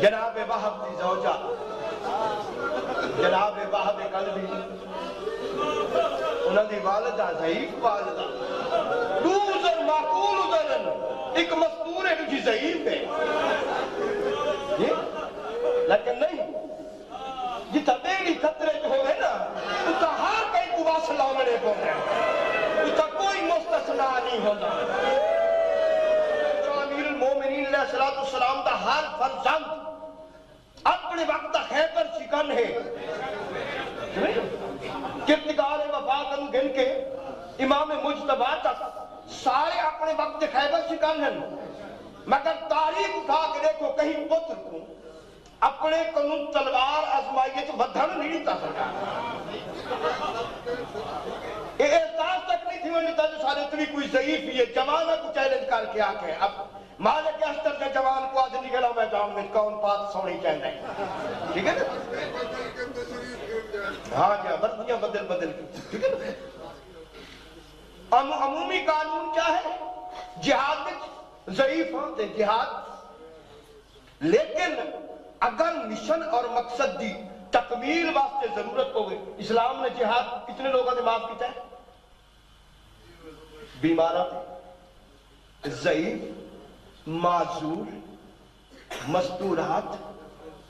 جناب وہب دی زوجہ جناب وہب قلبی انہوں دی والدہ ضعیف والدہ دو عذر معقول عذرن ایک مستور ہے جو ضعیف ہے لیکن نہیں جتا بیڑی خطرے جو ہوئے نا اتا ہر کئی کو واصل آمنے کو ہے اتا کوئی مستثنا نہیں ہوتا جو امیر المومنین علیہ السلام دا ہر فرزند اپنے وقت دا خیبر شکن ہے کردگار وفات گن کے امام مجتبہ تک سارے اپنے وقت خیبر شکن ہیں مگر تاریخ اٹھا کے دیکھو کہیں پتر کو اپنے قانون تلوار آزمائیت ودھن نہیں تا سکا یہ احساس تک نہیں تھی وہ نہیں تھا جو سارے اتنی کوئی ضعیف ہی ہے جوانہ کو چیلنج کر کے آکے اب مالک اشتر کے جوان کو آج نکلا میدان میں کون بات سونی چاہتا ہے ٹھیک ہے نا ہاں جی وردیاں بدل بدل کی ٹھیک ہے نا عمومی قانون کیا ہے جہاد میں ضعیف ہوتے جہاد لیکن اگر مشن اور مقصد دی تکمیل واسطے ضرورت ہوگی اسلام نے جہاد کتنے لوگوں نے معاف کیتا ہے بیمارات ضعیف معذور مستورات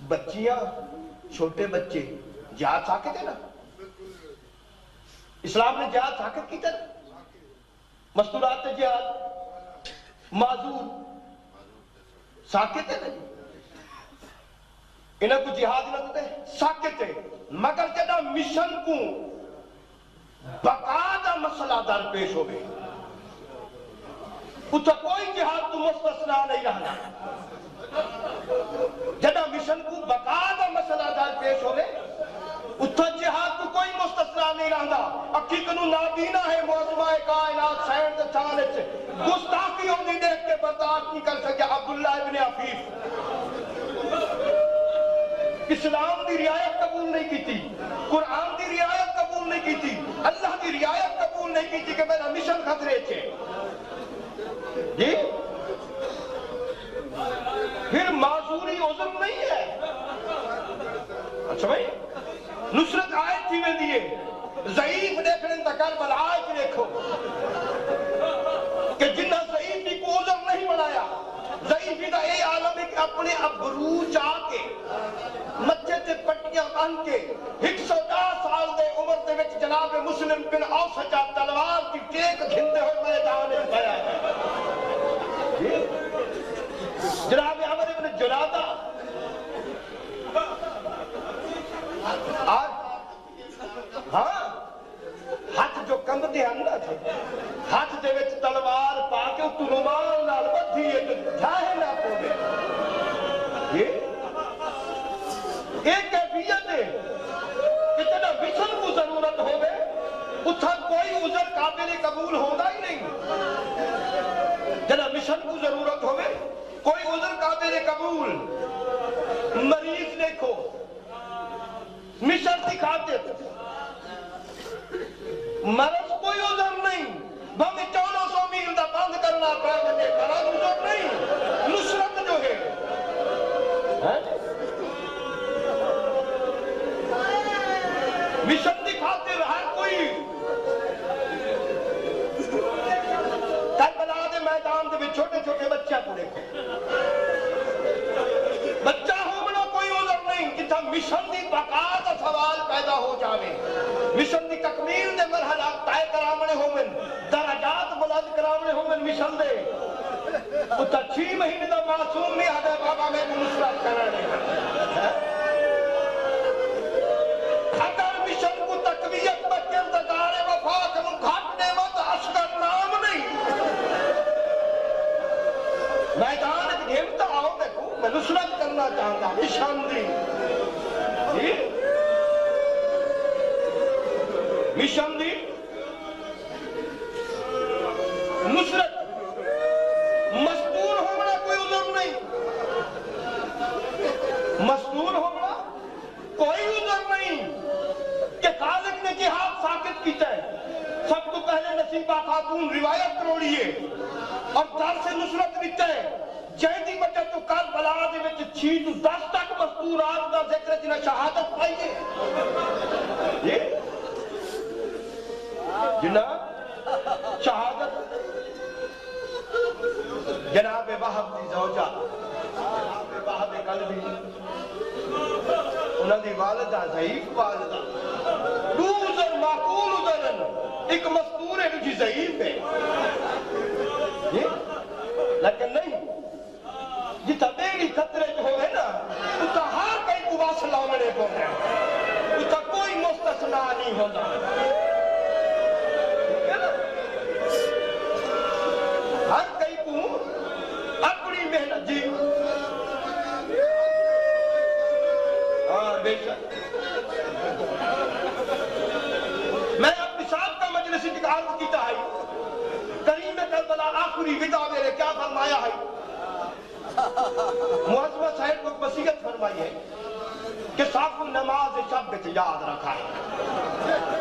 بچیاں چھوٹے بچے جہاد ساکت ہے نا اسلام نے جہاد ساکت کیتا ہے مستورات جہاد معذور ساکت ہے نا انہیں کو جہاد نہ دے ساکت ہے مگر جدہ مشن کو بقا دا مسئلہ در پیش ہو گئے اتھا کوئی جہاد تو مستثنا نہیں رہنا جدہ مشن کو بقا دا مسئلہ در پیش ہو گئے اتھا جہاد تو کوئی مستثنا نہیں رہنا اکی کنو نابینا ہے موضوع کائنات سینڈ چانے سے گستاخی ہونے دیکھ کے برداشت نہیں کر سکے عبداللہ ابن عفیف اسلام دی رعایت قبول نہیں کی تھی قرآن دی رعایت قبول نہیں کی تھی اللہ دی رعایت قبول نہیں کی تھی کہ میرا مشن خطرے چھے جی پھر معذوری عذر نہیں ہے اچھا بھائی نصرت آیت تھی میں دیئے ضعیف دیکھنے تکر بل آیت دیکھو کہ جنہ ضعیف کی کو عذر نہیں بنایا ضعیفی دا اے عالم ہے کہ اپنے ابرو چاہ کے مچے تے پٹیاں بن کے 110 سال دے عمر دے وچ جناب مسلم بن اوسجا تلوار کی ٹیک گھندے ہوئے میدان وچ گیا جناب عمر ابن جلادہ ہاں ہاتھ جو کم دے اندر تھے ہاتھ دے وچ تلوار پا کے اتو رومال نال بدھی ہے جو جاہے نہ پوے ایک کیفیت ہے کہ جنہ وشن کو ضرورت ہوگے اتھا کوئی عذر قابل قبول ہوگا ہی نہیں جنہ مشن کو ضرورت ہوگے کوئی عذر قابل قبول مریض دیکھو مشن دکھاتے مرض کوئی عذر نہیں ہمیں 1400 میل دا بند کرنا پڑے گے مرض عذر نہیں نصرت جو ہے مشن دکھاتے ہر کوئی کربلا دے میدان دے چھوٹے چھوٹے بچہ کو دیکھو بچہ ہونا کوئی عذر نہیں جتنا مشن دی بقا دا سوال پیدا ہو جاوے مشن دی تکمیل دے مرحلہ طے کرامنے ہومن درجات بلند کرامنے ہومن مشن دے اتھا 6 مہینے دا معصوم نہیں آدھے بابا میں نصرت کرنے اگر مشن کو تقویت بچر دکارے وفا کنو گھٹنے مت اشکر نام نہیں میدان ایک گھمتا آؤ دیکھو میں نصرت کرنا چاہتا مشن دی مشن دی نصرت مستور ہونا کوئی عذر نہیں مستور ہونا کوئی عذر نہیں کہ خالق نے جہاد ساکت کیتا ہے سب کو پہلے نصیبہ خاتون روایت کروڑی ہے اور در سے نصرت بیتا ہے جہدی بچہ تو کربلا دے وچ 6 تو 10 تک مستورات دا ذکر جنہیں شہادت پائیے یہ جنہ شہادت جناب وہب دی زوجہ جناب وہب قلبی انہوں دی والدہ ضعیف والدہ دوزر معقول ادھرن ایک مستور ہے جو ضعیف ہے لیکن نہیں جتا میری خطرے جو ہوئے نا اتا ہر کئی کو واصل آمنے کو ہے اتا کوئی مستثنا نہیں ہوتا ہر کئی کو اپنی محنت جی ہاں بے شک میں اپنی صاحب کا مجلس کی عرض کیتا ہے کریم کربلا آخری ودا میرے کیا فرمایا ہے معظمہ صاحب کو وصیت فرمائی ہے کہ صاحب نماز شب یاد رکھا ہے